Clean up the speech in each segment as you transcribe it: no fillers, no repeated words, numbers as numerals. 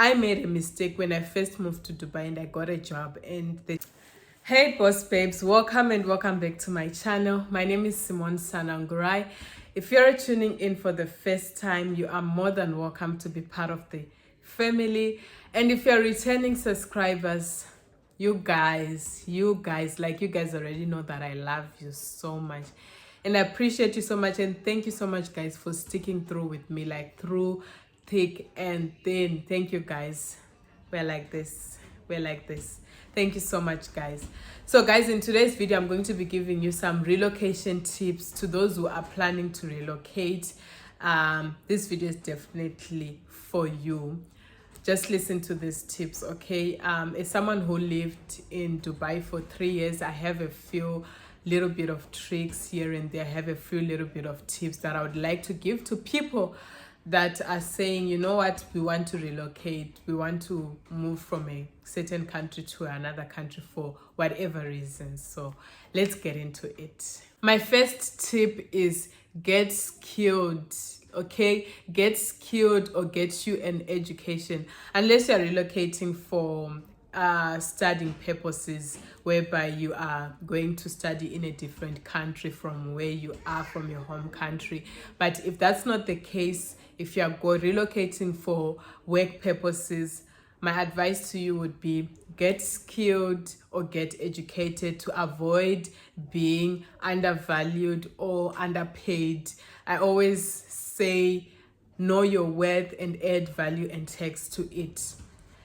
I made a mistake when I first moved to Dubai and I got a job and they... Hey boss babes, welcome and welcome back to my channel. My name is Simone Sanangurai. If you're tuning in for the first time, you are more than welcome to be part of the family. And if you're returning subscribers, you guys, like you guys already know that I love you so much. And I appreciate you so much, and thank you so much guys for sticking through with me, like through thick and thin. Thank you guys. We're like this. Thank you so much guys. So guys, in today's video I'm going to be giving you some relocation tips to those who are planning to relocate. This video is definitely for you. Just listen to these tips, okay? As someone who lived in Dubai for 3 years, I have a few little bit of tricks here and there. I have a few little bit of tips that I would like to give to people that are saying, you know what, we want to relocate, we want to move from a certain country to another country for whatever reasons. So let's get into it. My first tip is get skilled. Okay, get skilled or get you an education, unless you're relocating for studying purposes, whereby you are going to study in a different country from where you are, from your home country. But if that's not the case, if you're relocating for work purposes, my advice to you would be get skilled or get educated to avoid being undervalued or underpaid. I always say know your worth and add value and text to it.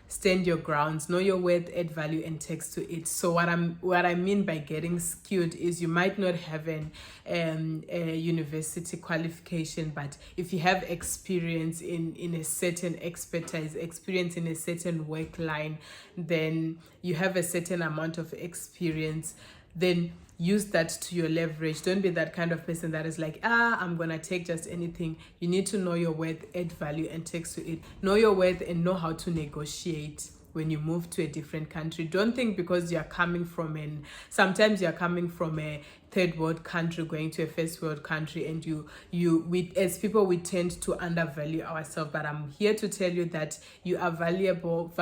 Stand your grounds, know your worth, add value and text to it. So what I mean by getting skilled is you might not have a university qualification, but if you have experience in a certain expertise, experience in a certain work line, then you have a certain amount of experience, then use that to your leverage. Don't be that kind of person that is like, I'm gonna take just anything. You need to know your worth, add value and text to it. Know your worth and know how to negotiate when you move to a different country. Don't think because you're coming from sometimes you're coming from a third world country going to a first world country, and we as people, we tend to undervalue ourselves. But I'm here to tell you that you are valuable,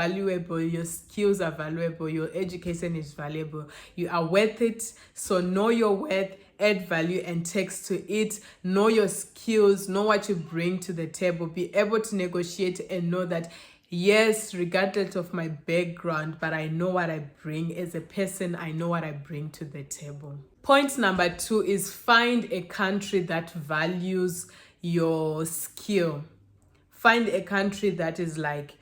your skills are valuable, your education is valuable, you are worth it. So know your worth, add value and text to it. Know your skills, know what you bring to the table, be able to negotiate and know that yes, regardless of my background, but I know what I bring as a person. I know what I bring to the table. Point number 2 is find a country that values your skill. Find a country that is like,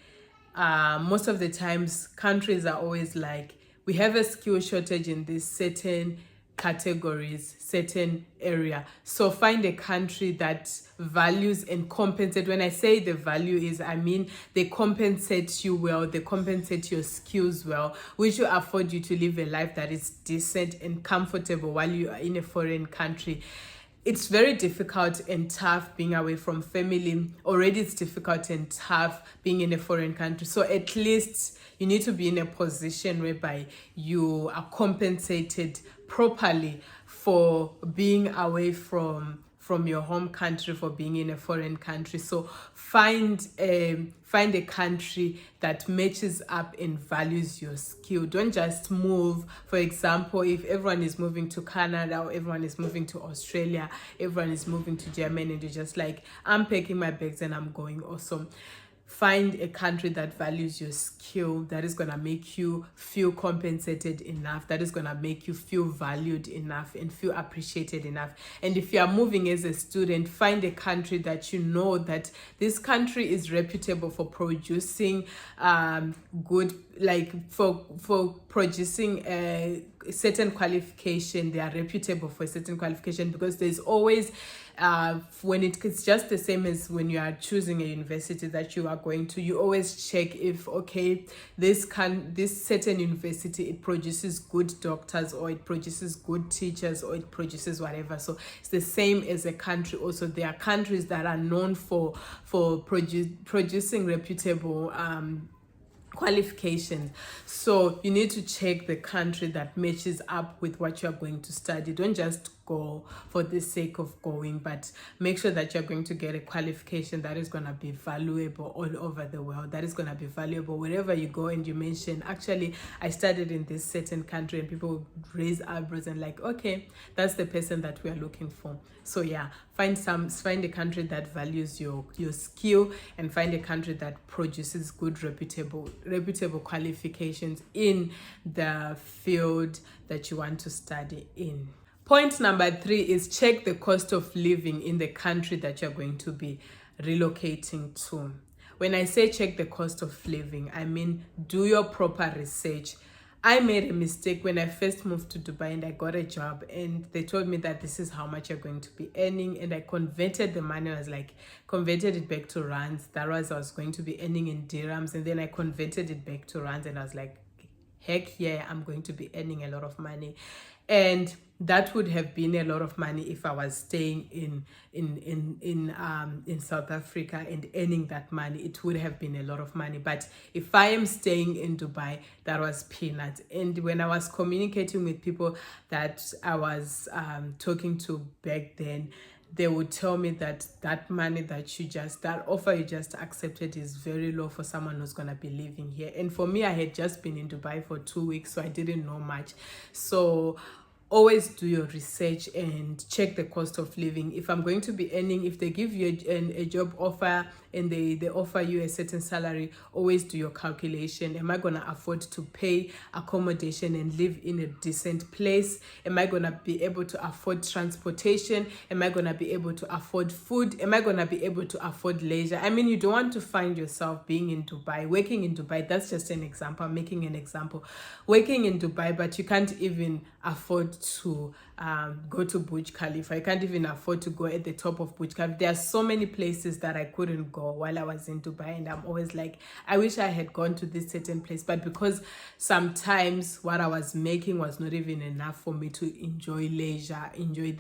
most of the times countries are always like, we have a skill shortage in this certain categories, certain area. So find a country that values and compensate. When I say the value is, I mean they compensate you well, they compensate your skills well, which will afford you to live a life that is decent and comfortable while you are in a foreign country. It's very difficult and tough being away from family. Already it's difficult and tough being in a foreign country. So at least you need to be in a position whereby you are compensated properly for being away from your home country, for being in a foreign country. So find a country that matches up and values your skill. Don't just move. For example, if everyone is moving to Canada or everyone is moving to Australia, everyone is moving to Germany, and you're just like, I'm packing my bags and I'm going. Awesome. Find a country that values your skill, that is going to make you feel compensated enough, that is going to make you feel valued enough and feel appreciated enough. And if you are moving as a student, find a country that you know that this country is reputable for producing good, like for producing a certain qualification. They are reputable for a certain qualification, because there's always when it's just the same as when you are choosing a university that you are going to, you always check if, okay, this certain university, it produces good doctors, or it produces good teachers, or it produces whatever. So it's the same as a country. Also, there are countries that are known for producing reputable qualifications. So you need to check the country that matches up with what you're going to study. Don't just go for the sake of going, but make sure that you're going to get a qualification that is going to be valuable all over the world, that is going to be valuable wherever you go. And you mention, actually, I studied in this certain country, and people raise eyebrows and like, okay, that's the person that we are looking for. So yeah, find a country that values your skill, and find a country that produces good reputable qualifications in the field that you want to study in. Point number 3 is check the cost of living in the country that you're going to be relocating to. When I say check the cost of living, I mean do your proper research. I made a mistake when I first moved to Dubai and I got a job, and they told me that this is how much you're going to be earning, and I converted the money. I was like, converted it back to rands. That was, I was going to be earning in dirhams, and then I converted it back to rands, and I was like, heck yeah, I'm going to be earning a lot of money. And that would have been a lot of money if I was staying in South Africa and earning that money. It would have been a lot of money. But if I am staying in Dubai, that was peanuts. And when I was communicating with people that I was talking to back then, they would tell me that that money that offer you just accepted is very low for someone who's going to be living here. And for me, I had just been in Dubai for 2 weeks, so I didn't know much. So always do your research and check the cost of living. If I'm going to be earning, if they give you a job offer and they offer you a certain salary, always do your calculation. Am I going to afford to pay accommodation and live in a decent place? Am I going to be able to afford transportation? Am I going to be able to afford food? Am I going to be able to afford leisure? I mean, you don't want to find yourself being in Dubai, working in Dubai. That's just an example. I'm making an example. Working in Dubai, but you can't even afford to go to Burj Khalifa. I can't even afford to go at the top of Burj Khalifa. There are so many places that I couldn't go while I was in Dubai, and I'm always like, I wish I had gone to this certain place, but because sometimes what I was making was not even enough for me to enjoy leisure, enjoy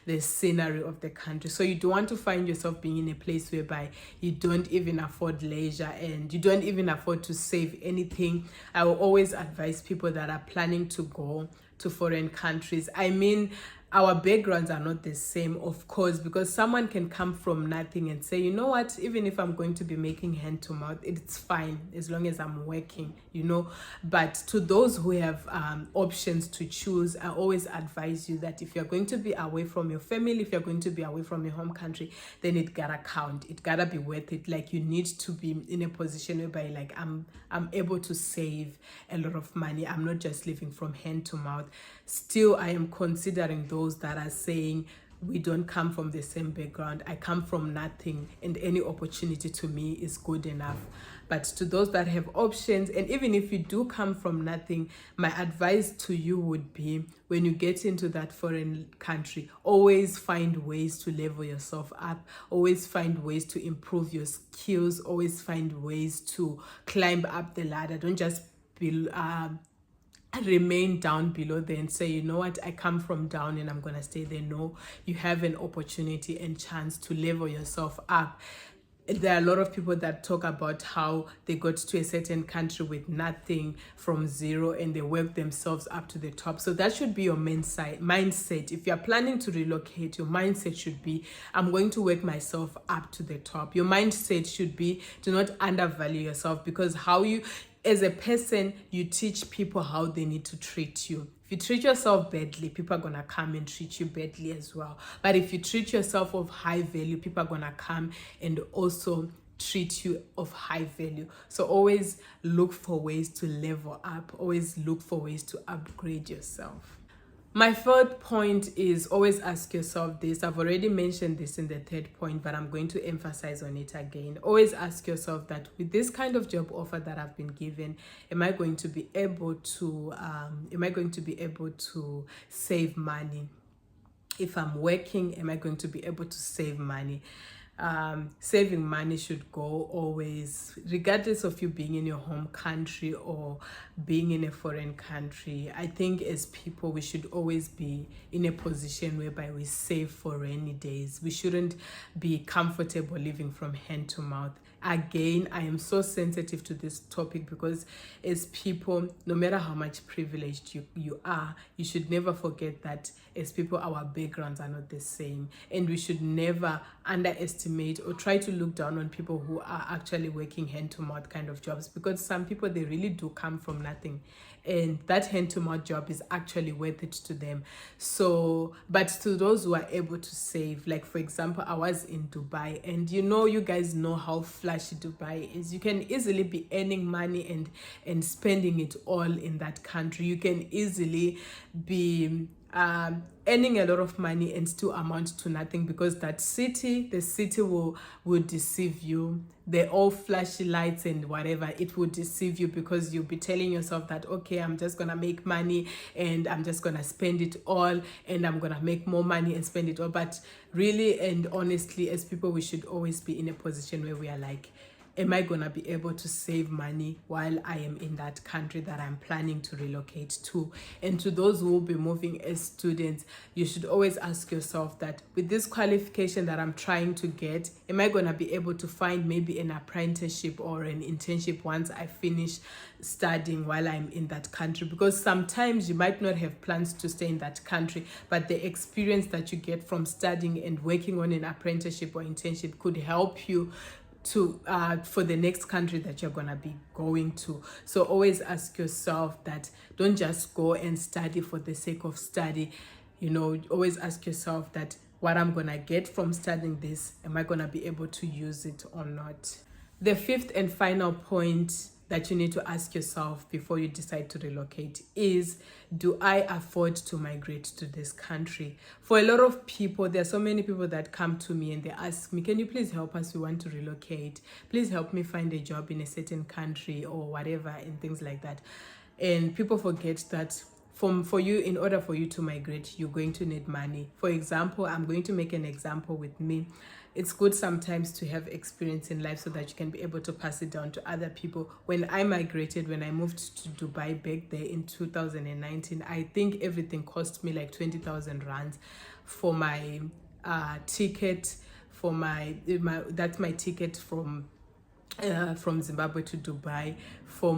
the scenery of the country. So you don't want to find yourself being in a place whereby you don't even afford leisure and you don't even afford to save anything. I will always advise people that are planning to go to foreign countries. I mean, our backgrounds are not the same, of course, because someone can come from nothing and say, you know what, even if I'm going to be making hand to mouth, it's fine as long as I'm working, you know. But to those who have options to choose, I always advise you that if you're going to be away from your family, if you're going to be away from your home country, then it gotta count. It gotta be worth it. Like, you need to be in a position whereby, like, I'm able to save a lot of money. I'm not just living from hand to mouth. Still, I am considering those that are saying, we don't come from the same background. I come from nothing, and any opportunity to me is good enough. But to those that have options, and even if you do come from nothing, my advice to you would be, when you get into that foreign country, always find ways to level yourself up, always find ways to improve your skills, always find ways to climb up the ladder. Don't just be remain down below there and say, you know what, I come from down and I'm gonna stay there. No, you have an opportunity and chance to level yourself up. There are a lot of people that talk about how they got to a certain country with nothing, from zero, and they work themselves up to the top. So that should be your mindset. If you're planning to relocate, your mindset should be, I'm going to work myself up to the top. Your mindset should be, do not undervalue yourself, because how you, as a person, you teach people how they need to treat you. If you treat yourself badly, people are going to come and treat you badly as well. But if you treat yourself of high value, people are going to come and also treat you of high value. So always look for ways to level up. Always look for ways to upgrade yourself. My third point is, always ask yourself this. I've already mentioned this in the third point, but I'm going to emphasize on it again. Always ask yourself that, with this kind of job offer that I've been given, am I going to be able to save money? If I'm working, am I going to be able to save money? Saving money should go always, regardless of you being in your home country or being in a foreign country. I think as people, we should always be in a position whereby we save for rainy days. We shouldn't be comfortable living from hand to mouth. again, I am so sensitive to this topic because as people, no matter how much privileged you are, you should never forget that as people, our backgrounds are not the same, and we should never underestimate or try to look down on people who are actually working hand to mouth kind of jobs, because some people, they really do come from nothing, and that hand to mouth job is actually worth it to them. So, but to those who are able to save, like for example, I was in Dubai, and you guys know how flashy Dubai is. You can easily be earning money and spending it all in that country. You can easily be earning a lot of money and still amount to nothing, because the city will deceive you. They're all flashy lights and whatever. It will deceive you, because you'll be telling yourself that, okay, I'm just gonna make money and I'm just gonna spend it all, and I'm gonna make more money and spend it all. But really and honestly, as people, we should always be in a position where we are like, am I gonna be able to save money while I am in that country that I'm planning to relocate to? And to those who will be moving as students, you should always ask yourself that, with this qualification that I'm trying to get, am I gonna be able to find maybe an apprenticeship or an internship once I finish studying while I'm in that country? Because sometimes you might not have plans to stay in that country, but the experience that you get from studying and working on an apprenticeship or internship could help you to for the next country that you're gonna be going to. So always ask yourself that, don't just go and study for the sake of study. Always ask yourself that, what I'm gonna get from studying this, am I gonna be able to use it or not? The fifth and final point that you need to ask yourself before you decide to relocate is, do I afford to migrate to this country? For a lot of people, there are so many people that come to me and they ask me, can you please help us? We want to relocate. Please help me find a job in a certain country or whatever, and things like that. And people forget that for you, in order for you to migrate, you're going to need money. For example, I'm going to make an example with me. It's good sometimes to have experience in life so that you can be able to pass it down to other people. When I migrated, when I moved to Dubai back there in 2019, I think everything cost me like 20,000 rands for my ticket, that's my ticket from Zimbabwe to Dubai. For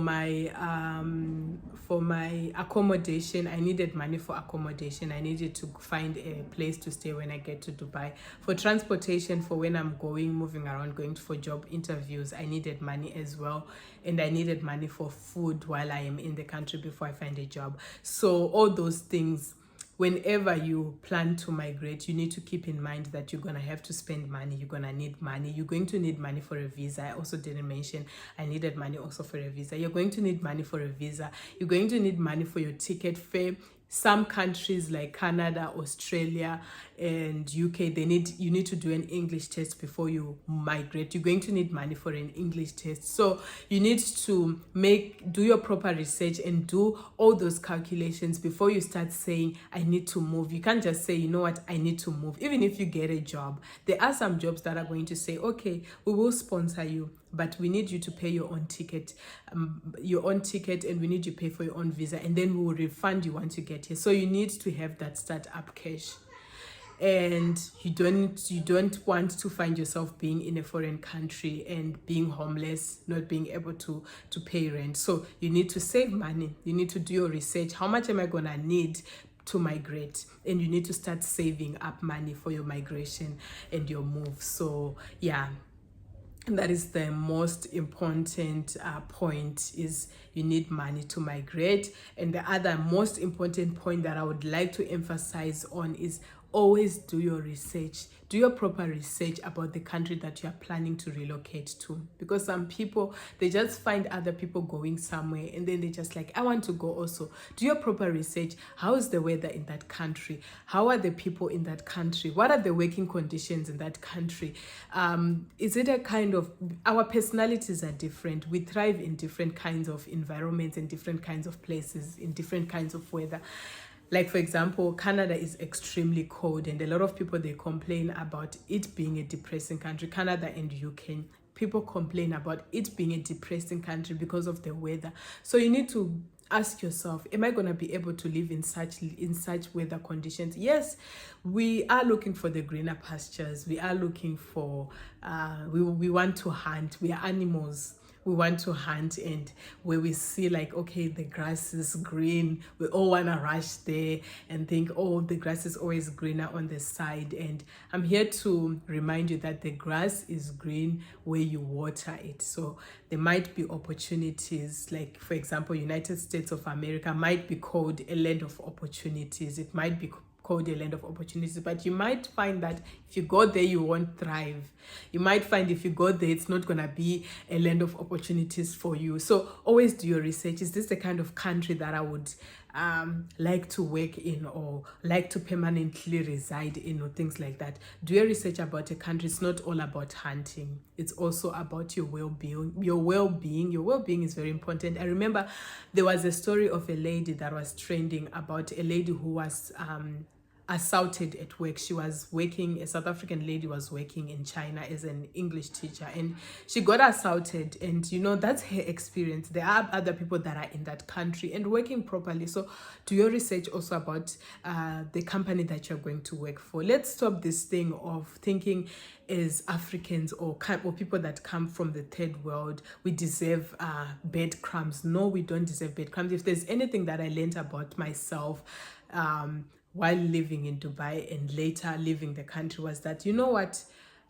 my accommodation, I needed money for accommodation. I needed to find a place to stay when I get to Dubai. For transportation, for when I'm moving around, going for job interviews, I needed money as well. And I needed money for food while I am in the country before I find a job. So all those things, whenever you plan to migrate, you need to keep in mind that you're going to have to spend money. You're going to need money. You're going to need money for a visa. I also didn't mention I needed money also for a visa. You're going to need money for a visa. You're going to need money for your ticket fare. Some countries like Canada, Australia, and UK, you need to do an English test before you migrate. You're going to need money for an English test. So you need to do your proper research and do all those calculations before you start saying, I need to move. You can't just say, you know what, I need to move. Even if you get a job, there are some jobs that are going to say, okay, we will sponsor you, but we need you to pay your own ticket, and we need you to pay for your own visa, and then we will refund you once you get here. So you need to have that start-up cash. And you don't want to find yourself being in a foreign country and being homeless, not being able to pay rent. So you need to save money. You need to do your research. How much am I gonna need to migrate? And you need to start saving up money for your migration and your move. So yeah, that is the most important point, is you need money to migrate. And the other most important point that I would like to emphasize on is, always do your research. Do your proper research about the country that you are planning to relocate to. Because some people, they just find other people going somewhere and then they just like, I want to go also. Do your proper research. How is the weather in that country? How are the people in that country? What are the working conditions in that country? Is it a kind of, our personalities are different. We thrive in different kinds of environments, in different kinds of places, in different kinds of weather. Like, for example, Canada is extremely cold, and a lot of people, they complain about it being a depressing country. Canada and UK, people complain about it being a depressing country because of the weather. So you need to ask yourself, am I going to be able to live in such weather conditions? Yes, we are looking for the greener pastures. We are looking for we want to hunt. We are animals. We want to hunt, and where we see like, okay, the grass is green, we all want to rush there and think, oh, the grass is always greener on the side. And I'm here to remind you that the grass is green where you water it. So there might be opportunities, like for example, United States of America might be called a land of opportunities. It might be called a land of opportunities, but you might find that if you go there, you won't thrive. You might find if you go there, it's not going to be a land of opportunities for you. So always do your research. Is this the kind of country that I would like to work in, or like to permanently reside in, or things like that? Do your research about a country. It's not all about hunting. It's also about your well-being. Your well-being is very important. I remember there was a story of a lady that was trending, about a lady who was assaulted at work. She was working, a South African lady was working in China as an English teacher, and she got assaulted. And you know, that's her experience. There are other people that are in that country and working properly. So do your research also about the company that you're going to work for. Let's stop this thing of thinking as Africans or people that come from the third world, we deserve breadcrumbs. No, we don't deserve breadcrumbs. If there's anything that I learned about myself while living in Dubai and later leaving the country, was that, you know what,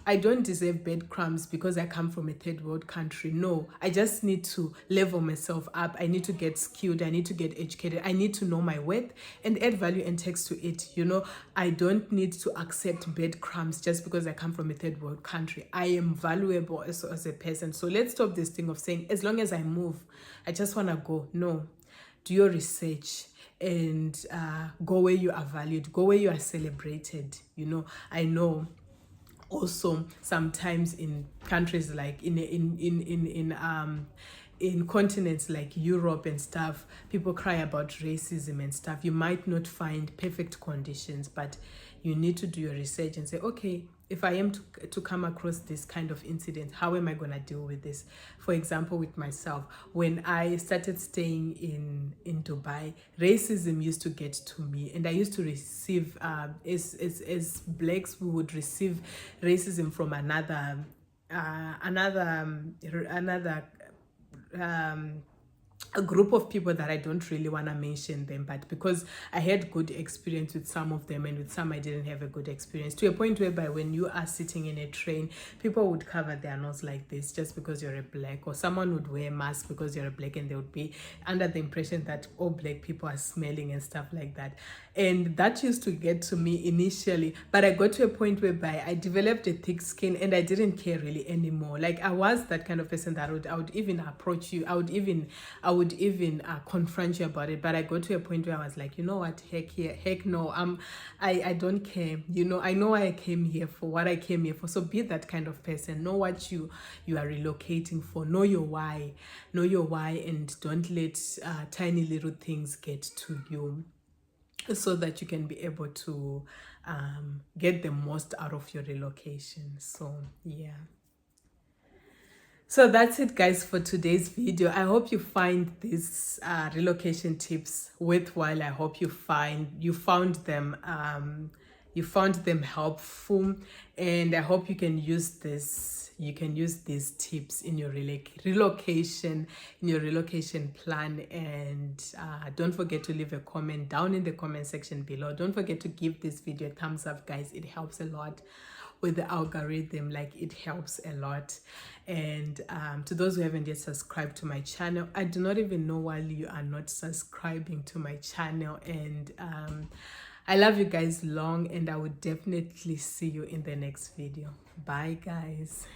I don't deserve breadcrumbs because I come from a third world country. No, I just need to level myself up. I need to get skilled. I need to get educated. I need to know my worth and add value and text to it. You know, I don't need to accept breadcrumbs just because I come from a third world country. I am valuable as a person. So let's stop this thing of saying, as long as I move, I just want to go. No, do your research and go where you are valued, go where you are celebrated. You know, I know also sometimes in countries like in continents like Europe and stuff, people cry about racism and stuff. You might not find perfect conditions, but you need to do your research and say, okay, if I am to come across this kind of incident, how am I going to deal with this? For example, with myself, when I started staying in Dubai, racism used to get to me, and I used to receive, as blacks, we would receive racism from another a group of people that I don't really want to mention them, but because I had good experience with some of them and with some I didn't have a good experience, to a point whereby when you are sitting in a train, people would cover their nose like this just because you're a black, or someone would wear a mask because you're a black, and they would be under the impression that all black people are smelling and stuff like that. And that used to get to me initially, but I got to a point whereby I developed a thick skin and I didn't care really anymore. Like, I was that kind of person that I would even approach you, I would even confront you about it. But I got to a point where I was like, you know what, heck no, I don't care. You know, I know why I came here for, what I came here for. So be that kind of person. Know what you are relocating for. Know your why, and don't let tiny little things get to you, so that you can be able to get the most out of your relocation. So yeah. So that's it, guys, for today's video. I hope you find these relocation tips worthwhile. I hope you found them helpful, and I hope you can use these tips in your relocation plan. And don't forget to leave a comment down in the comment section below. Don't forget to give this video a thumbs up, guys. It helps a lot with the algorithm. Like, it helps a lot. And to those who haven't yet subscribed to my channel, I do not even know why you are not subscribing to my channel. And I love you guys long, and I will definitely see you in the next video. Bye, guys.